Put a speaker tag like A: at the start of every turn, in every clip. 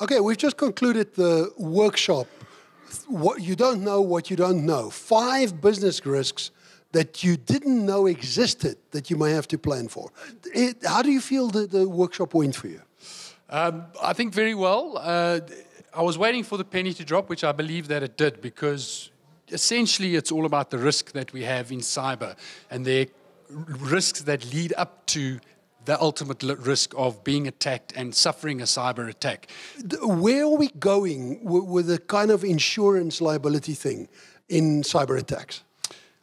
A: Okay, we've just concluded the workshop. What you don't know, what you don't know. 5 business risks that you didn't know existed that you may have to plan for. How do you feel the workshop went for you?
B: I think very well. I was waiting for the penny to drop, which I believe that it did, because essentially it's all about the risk that we have in cyber and the risks that lead up to the ultimate risk of being attacked and suffering a cyber attack.
A: Where are we going with the kind of insurance liability thing in cyber attacks?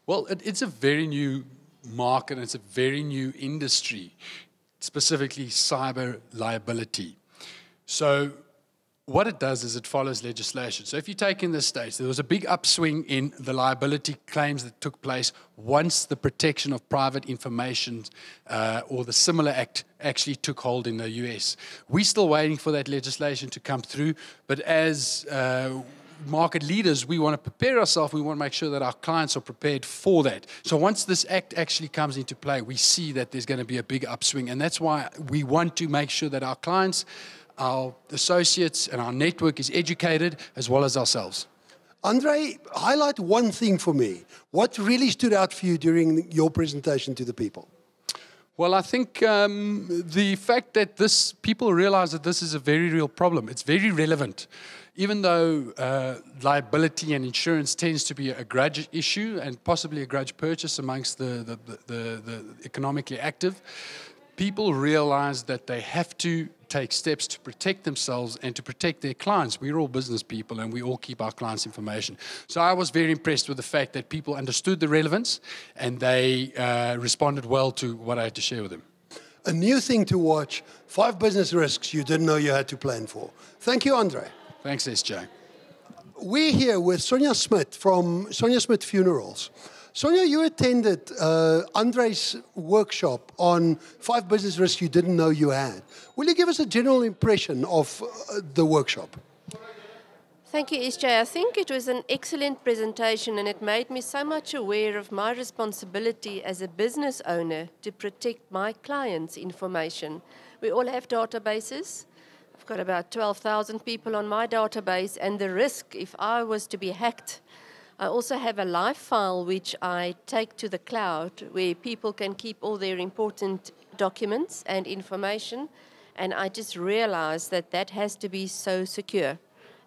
B: Well, it's a very new market, it's a very new industry, specifically cyber liability. So what it does is it follows legislation. So if you take in the States, there was a big upswing in the liability claims that took place once the Protection of Private Information or the similar act actually took hold in the US. We're still waiting for that legislation to come through, but as market leaders, we want to prepare ourselves. We want to make sure that our clients are prepared for that. So once this act actually comes into play, we see that there's going to be a big upswing, and that's why we want to make sure that our clients, our associates, and our network is educated as well as ourselves.
A: Andre, highlight one thing for me. What really stood out for you during your presentation to the people?
B: Well, I think the fact that people realize that this is a very real problem. It's very relevant. Even though liability and insurance tends to be a grudge issue and possibly a grudge purchase amongst the economically active, people realize that they have to take steps to protect themselves and to protect their clients. We're all business people and we all keep our clients' information. So I was very impressed with the fact that people understood the relevance and they responded well to what I had to share with them.
A: A new thing to watch, 5 business risks you didn't know you had to plan for. Thank you, Andre.
B: Thanks, SJ.
A: We're here with Sonia Smith from Sonia Smith Funerals. Sonia, you attended Andre's workshop on 5 business risks you didn't know you had. Will you give us a general impression of the workshop?
C: Thank you, SJ. I think it was an excellent presentation and it made me so much aware of my responsibility as a business owner to protect my clients' information. We all have databases. I've got about 12,000 people on my database, and the risk if I was to be hacked. I also have a live file which I take to the cloud where people can keep all their important documents and information, and I just realized that that has to be so secure.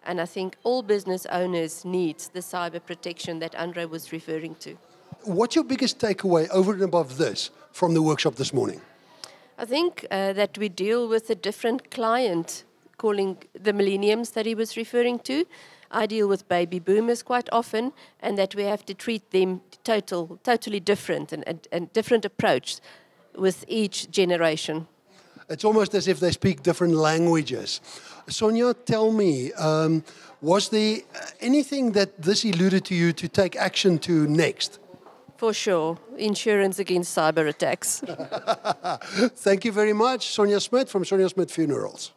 C: And I think all business owners need the cyber protection that Andre was referring to.
A: What's your biggest takeaway over and above this from the workshop this morning?
C: I think that we deal with a different client, calling the millenniums that he was referring to. I deal with baby boomers quite often, and that we have to treat them totally different and different approach with each generation.
A: It's almost as if they speak different languages. Sonia, tell me, was there anything that this alluded to you to take action to next?
C: For sure, insurance against cyber attacks.
A: Thank you very much, Sonia Smith from Sonia Smith Funerals.